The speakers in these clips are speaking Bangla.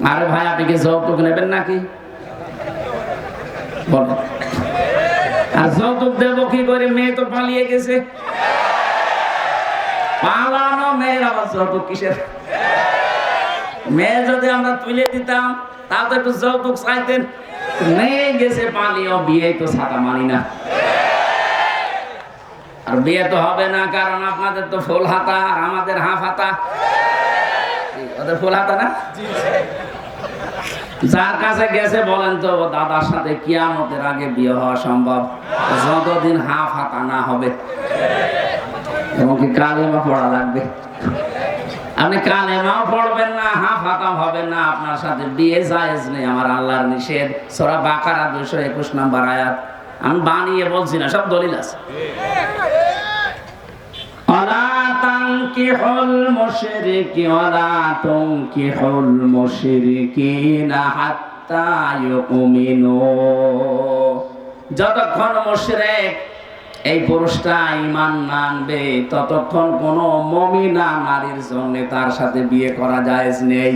আরে ভাই, আপনি কি যৌতুক নেবেন নাকি বলেন? আর যৌতুক দেবো কি করে? মেয়ে তো পালিয়ে গেছে। পালানো মেয়ের আবার যৌতুক কিসের? মেয়ে যদি আমরা তুলে দিতাম তাও তো একটু যৌতুক চাইতেন। মেয়ে গেছে পালিয়ে, বিয়ে তো ছাতা মানি না। আর বিয়ে তো হবে না, কারণ আপনাদের তো ফুল হাতা আর আমাদের হাফ হাতা। ওদের ফুল হাতা না? যার কাছে গেছে বলেন তো, দাদার সাথে কিয়ামতের আগে বিয়ে হওয়া সম্ভব যতদিন হাফ হাতা না হবে। এবং কি কালেমা পড়া লাগবে। আপনি কালেমাও পড়বেন না, হাফ হাতা হবেন না, আপনার সাথে বিয়ে জায়েজ নেই, আমার আল্লাহর নিষেধ। সূরা বাকারা 221 নম্বর আয়াত। আমি বানিয়ে বলছি না, সব দলিল আছে। ওয়ালা তানকিহুল মুশরিকি ওয়ালা তুনকিহুল মুশরিকিনা হাত্তা ইউমিনু। যতক্ষণ মুশরিক এই পুরুষটা ঈমান না আনবে ততক্ষণ কোন মুমিনা নারীর জন্য তার সাথে বিয়ে করা জায়েজ নেই।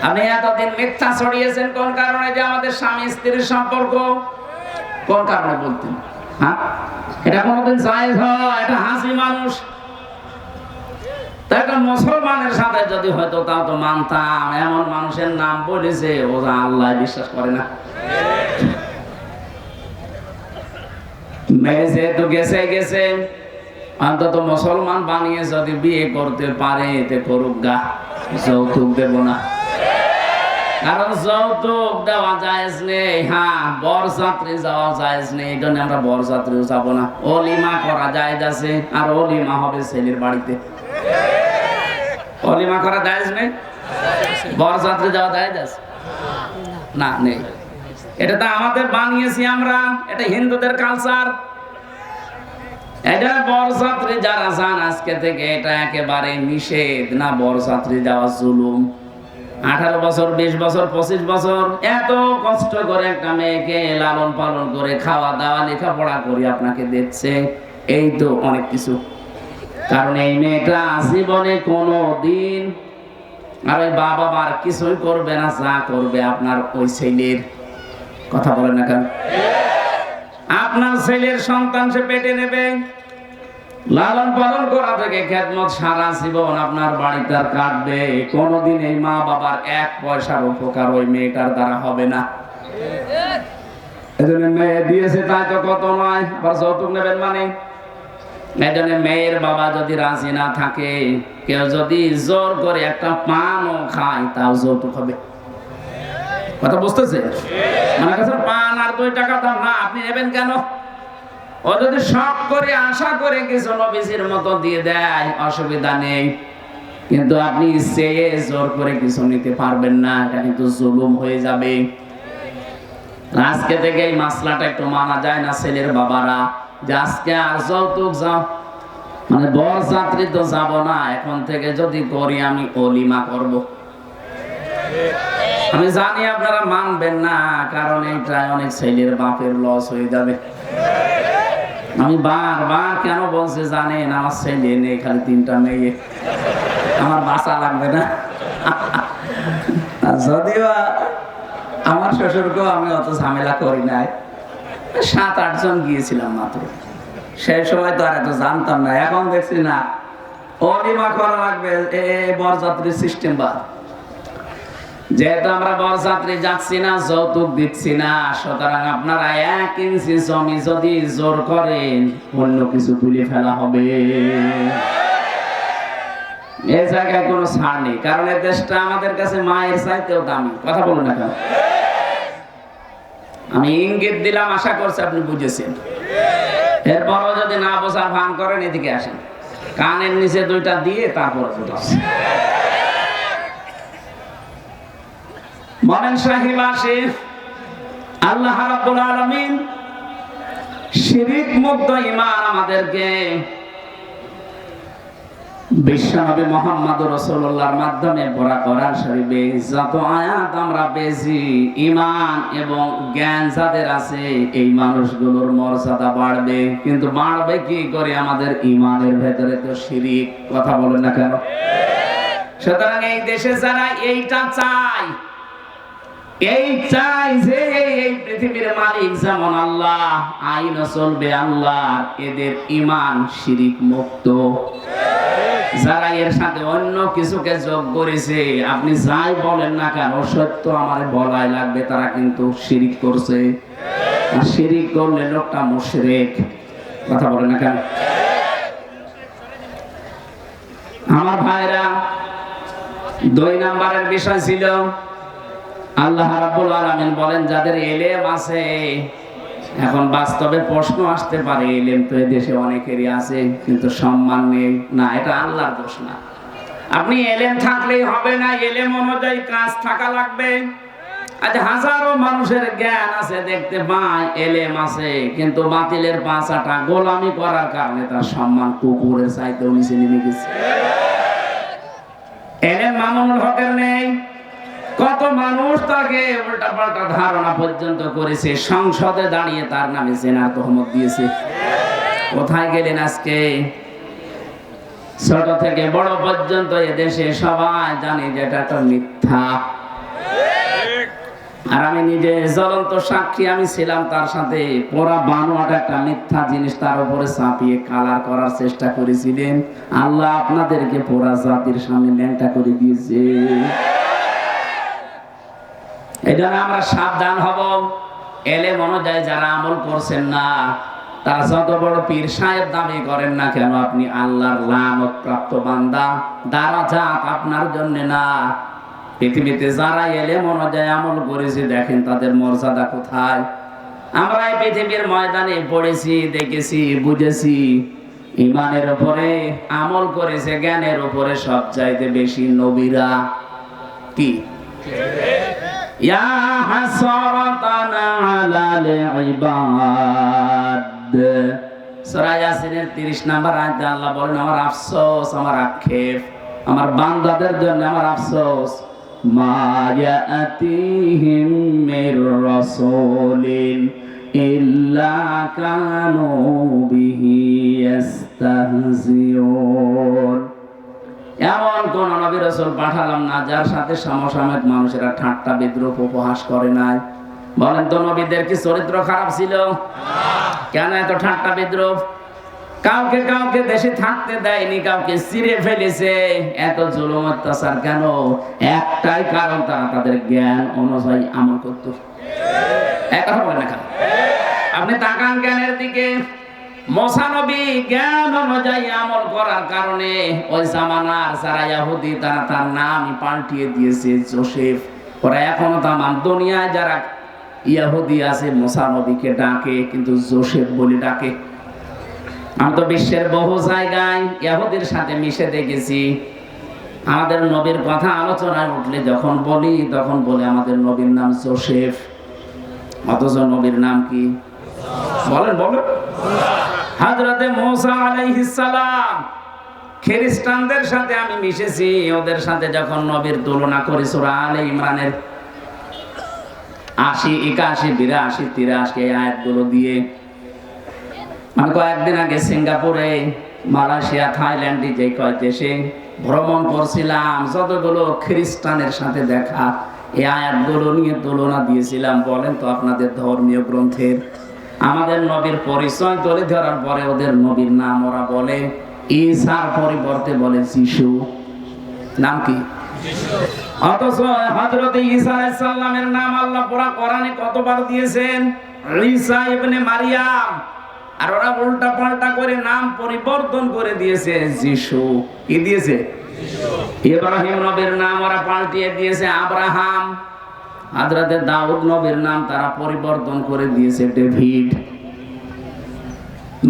আপনি এতদিন মিথ্যা ছড়িয়েছেন কোন কারণে? যে আমাদের স্বামী স্ত্রীর সম্পর্ক, কোন কারণে বলতেন? হ্যাঁ, এটা কোনদিন জায়েজ হয়? এটা হাসি মানুষ। তাই মুসলমানের সাথে যদি হয়তো তাও তো মানতাম। এমন মানুষের নাম বলেছে ও আল্লাহ বিশ্বাস করে না। মেয়ে যেহেতু গেছে গেছে, অন্তত মুসলমান বানিয়ে যদি বিয়ে করতে পারে তে করুক গা, যৌতুক দেব না। কারণ যৌতুক দেওয়া জায়েজ নেই। হ্যাঁ, বরযাত্রী যাওয়া জায়েজ নেই, এই জন্য আমরা বরযাত্রীও যাব না। অলিমা করা জায়েজ আছে, আর অলিমা হবে ছেলের বাড়িতে। অলিমা করা জায়েজ নেই, বরযাত্রী যাওয়া জায়েজ আছে না? নেই। এটা তো আমাদের বানিয়েছি আমরা, এটা হিন্দুদের কালচার। এটা বরযাত্রী যারা যান আজকে থেকে এটা একেবারে নিষেধ। না, বরযাত্রী যাওয়া জুলুম। 18 বছর, 20 বছর, 25 বছর এত কষ্ট করে একটা মেয়েকে লালন পালন করে খাওয়া দাওয়া লেখাপড়া করে আপনাকে দেখছে, এই তো অনেক কিছু। কারণ এই মেয়েটা জীবনে কোনো দিন আর ওই বাবা মার কিছুই করবে না, যা করবে আপনার ওই ছেলের। কথা বলেন না কেন? আপনার ছেলের সন্তান সে পেটে নেবে, লালন পালন করা থেকে খেদমত সারা জীবন আপনার বাড়িতে আর কাটবে। কোনদিন এই মা বাবার 1 পয়সার উপকার ওই মেয়েটার দ্বারা হবে না। এজন্য মেয়ে দিয়েছে তাই তো কত নয়, আবার যৌতুক নেবেন মানে? এজন্য মেয়ের বাবা যদি রাজি না থাকে, কেউ যদি জোর করে একটা পানও খায় তাও যৌতুক হবে। কথা বুঝতেছে? মানে কাছে পান আর 2 টাকা দাম না, আপনি নেবেন কেন? ও যদি শখ করে আশা করে কিছু নবীজির মতো দিয়ে দেয় অসুবিধা নেই, কিন্তু আপনি চেয়ে জোর করে কিছু নিতে পারবেন না, এটা কিন্তু জুলুম হয়ে যাবে। আজকে থেকে এই মাসলাটা একটু মানা যায় না ছেলের বাবারা, যে আজকে আর যৌতুক যাও মানে বরযাত্রী তো যাব না, এখন থেকে যদি করি আমি অলিমা করব। আমি জানি আপনারা মানবেন না, কারণ এইটা অনেক ছেলের বাপের লস হয়ে যাবে। আমি বারবার কেন বলছি জানেন? আমার ছেলে নেই, খালি 3টা মেয়ে, আমার বাঁচা লাগবে না। যদিও আমার শ্বশুরকেও আমি অত ঝামেলা করি নাই, 7-8 জন গিয়েছিলাম মাত্র। সেই সময় তো আর এত জানতাম না, এখন দেখছি না অলিমা করা লাগবে, বরযাত্রীর সিস্টেম। বা যেহেতু আমরা বরযাত্রী যাচ্ছি না, যৌতুক দিচ্ছি না, সুতরাং আপনারা 1 ইঞ্চি জমি যদি জোর করেন অন্য কিছু তুলে ফেলা হবে। এই জায়গায় কোনো ছাড় নেই, কারণ এই দেশটা আমাদের কাছে মায়ের চাইতেও দামি। কথা বলুন না কেন? আমি ইঙ্গিত দিলাম, আশা করছি আপনি বুঝেছেন। এরপরও যদি না বোঝার ভান করেন, এদিকে আসেন, কানের নিচে 2টা দিয়ে তারপর বলেন সাহিব আসে। আল্লাহ রাব্বুল আলামিন শিরক মুক্ত ঈমান আমাদেরকে বিশ্বনবী মুহাম্মদুর রাসূলুল্লাহর মাধ্যমে পড়া কোরআন শরীফে যত আয়াত আমরা পেয়েছি, ঈমান এবং জ্ঞান যাদের আছে এই মানুষগুলোর মর্যাদা বাড়বে। কিন্তু বাড়বে কি করে? আমাদের ঈমানের ভেতরে তো শিরক। কথা বলেন না কেন? সুতরাং এই দেশে যারা এইটা চায়, এই চাই যে এই পৃথিবীর মালিক যেমন আল্লাহ, আইন চলবে আল্লাহ, এদের ঈমান শিরিক মুক্ত। যারা এর সাথে অন্য কিছুকে যোগ করেছে, আপনি যাই বলেন না কেন সত্য আমার বলাই লাগবে, তারা কিন্তু শিরিক করছে। আর শিরিক করলে লোকটা মুশরিক। কথা বলেন না কেন? আমার ভাইরা, 2 নম্বরের বিষয় ছিল আল্লাহ রাব্বুল আলামিন বলেন যাদের ইলম আছে। এখন বাস্তবে প্রশ্ন আসতে পারে, ইলম তো এই দেশে অনেকেরই আছে কিন্তু সম্মান নেই। না, এটা আল্লাহর দোষ না। আপনি ইলম থাকলেই হবে না, ইলম অনুযায়ী কাজ থাকা লাগবে। আজ হাজারো মানুষের জ্ঞান আছে, দেখতে পায় ইলম আছে, কিন্তু বাতিলের পাছাটা গোলামি করার কারণে তার সম্মান কুকুরের চাইতেও নিচে নেমে গেছে। ইলম মামুনুল হকের নেই। কত মানুষ তাকে উল্টা পাল্টা ধারণা পর্যন্ত করেছে, সংসদে দাঁড়িয়ে তার নামে জেনার তহমত দিয়েছে। কোথায় গেলেন আজকে? ছোট থেকে বড় পর্যন্ত এদেশে সবাই জানে যে এটা একটা মিথ্যা। আর আমি নিজে জ্বলন্ত সাক্ষী, আমি ছিলাম তার সাথে। পুরা বানোয়াট একটা মিথ্যা জিনিস তার উপরে চাপিয়ে কালার করার চেষ্টা করেছিলেন। আল্লাহ আপনাদেরকে পুরা জাতির সামনে ন্যাংটা করে দিয়েছে। এজন্য আমরা সাবধান হব। ইলম অনুযায়ী যারা আমল করছেন না, তারা যত বড় পীর সাহেব দাবি করেন না কেন, আপনি আল্লাহর লানত প্রাপ্ত বান্দা। দারাজাত আপনার জন্য না। পৃথিবীতে যারা ইলম অনুযায়ী আমল করেছে, দেখেন তাদের মর্যাদা কোথায়। আমরা এই পৃথিবীর ময়দানে পড়েছি, দেখেছি, বুঝেছি। ঈমানের উপরে আমল করেছে, জ্ঞানের উপরে সবচাইতে বেশি নবীরা। কি ইয়া হাসরাতান আলাল ইবাদ। সূরা ইয়াসিনের 30 নম্বর আয়াতে আল্লাহ বলেন, আমার আফসোস, আমার আক্ষেপ, আমার বান্দাদের জন্য আমার আফসোস। মা ইয়াতিহিম মির রাসূলিন ইল্লা কানু বিহি ইস্তাহজিউন। এমন কোন নবী রাসূল পাঠালাম না যার সাথে সমসাময়িক মানুষেরা ঠাট্টা বিদ্রুপ উপহাস করে নাই। বলেন তো, নবীদের কি চরিত্র খারাপ ছিল? কেন এত ঠাট্টা বিদ্রুপ? কাউকে কাউকে দেশে থাকতে দেয়নি, কাউকে চিরে ফেলেছে। এত জুলুম অত্যাচার কেন? একটাই কারণ, তারা তাদের জ্ঞান অনুযায়ী আমল করত। এক কথা বলেন না কেন? আপনি তাকান জ্ঞানের দিকে। মুসা নবী জ্ঞান অনুযায়ী আমল করার কারণে ওই জামানার যারা ইহুদি, তারা তার নামই পাল্টিয়ে দিয়েছে যোসেফ। ওরা এখনো তামাম দুনিয়ায় যারা ইহুদি আছে মুসা নবীকে ডাকে, কিন্তু যোসেফ বলে ডাকে। আমি তো বিশ্বের বহু জায়গায় ইহুদির সাথে মিশে দেখেছি। আমাদের নবীর কথা আলোচনায় উঠলে যখন বলি, তখন বলে আমাদের নবীর নাম যোসেফ, অথচ নবীর নাম কি? বলেন বলেন। হযরতে মুসা আলাইহিস সালাম। খ্রিস্টানদের সাথে আমি মিশেছি, ওদের সাথে যখন নবীর তুলনা করি সূরা আলে ইমরানের 80, 81, 82, 83 এই আয়াতগুলো দিয়ে। আমি কয়েকদিন আগে সিঙ্গাপুরে, মালয়েশিয়া, থাইল্যান্ডে যে কয় দেশে ভ্রমণ করছিলাম, যতগুলো খ্রিস্টানের সাথে দেখা, এই আয়াতগুলো নিয়ে তুলনা দিয়েছিলাম। বলেন তো, আপনাদের ধর্মীয় গ্রন্থের আমাদের নবীর পরিচয় তুলে ধরার পরে ওদের নবীর নাম ওরা বলে ঈসার পরিবর্তে বলে যিশু। নাম কি? অথচ হযরতে ঈসা আলাইহিস সালামের নাম আল্লাহ পুরা কোরআনে কতবার দিয়েছেন? ঈসা ইবনে মারিয়াম। আর ওরা উল্টা পাল্টা করে নাম পরিবর্তন করে দিয়েছে যিশু। কি দিয়েছে? ইব্রাহিম নবীর নাম ওরা পাল্টিয়ে দিয়েছে আব্রাহাম। হযরতে দাউদ নবীর নাম তারা পরিবর্তন করে দিয়েছে ডেভিড।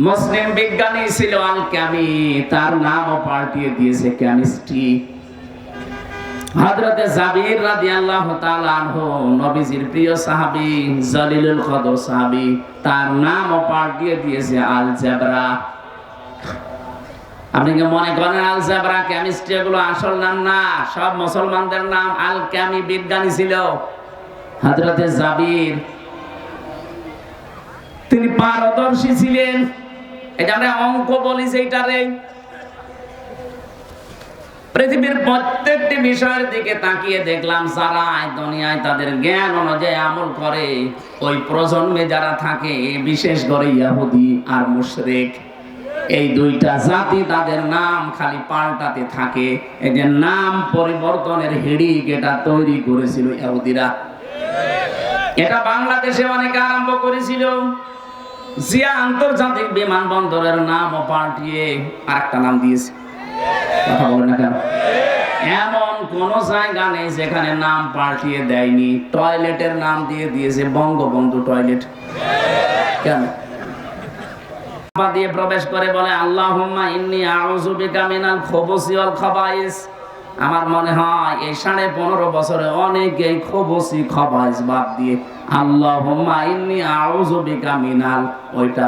মুসলিম বিজ্ঞানী ছিল আল কামি, তার নামও পাল্টিয়ে দিয়েছে কেমিস্ট্রি। হযরতে জাবির রাদিয়াল্লাহু তাআলা আনহু, নবীজির প্রিয় সাহাবী, জলিলুল কদর সাহাবী, তার নামও পাল্টিয়ে দিয়েছে আলজেব্রা। আপনি কি মনে করেন আলজেব্রা, কেমিস্ট্রি এগুলো আসল নাম না? সব মুসলমানদের নাম। আল কামি বিজ্ঞানী ছিল। হযরতে জাবির তিনি পারদর্শী ছিলেন। এটা আমরা অঙ্ক বলি সেইটারে। পৃথিবীর প্রত্যেকটি বিষয়ের দিকে তাকিয়ে দেখলাম যারা দুনিয়ায় তাদের জ্ঞান অনুযায়ী আমল করে, ওই প্রজন্মে যারা থাকে বিশেষ করে ইহুদি আর মুশরিক, এই দুইটা জাতি তাদের নাম খালি পাল্টাতে থাকে। এই যে নাম পরিবর্তনের হিড়িক এটা তৈরি করেছিল ইহুদিরা। এটা বাংলাদেশে অনেকে আরম্ভ করেছিল। জিয়া আন্তর্জাতিক বিমানবন্দরের নামও পাল্টিয়ে আরেকটা নাম দিয়েছে। কথা বলেন না কেন? এমন কোন জায়গা নেই যেখানে নাম পাল্টিয়ে দেয়নি। টয়লেটের নাম দিয়ে দিয়েছে বঙ্গবন্ধু টয়লেট। কেন? দিয়ে প্রবেশ করে বলে আল্লাহুম্মা ইন্নী আউযু বিকা মিনাল খুবুসি ওয়াল খাবাইস। আমার মনে হয় এই 15.5 বছরে অনেকেই খবসি খাবাইস বাদ দিয়ে আল্লাহুম্মা ইন্নী আউযু বিকা মিনাল ওইটা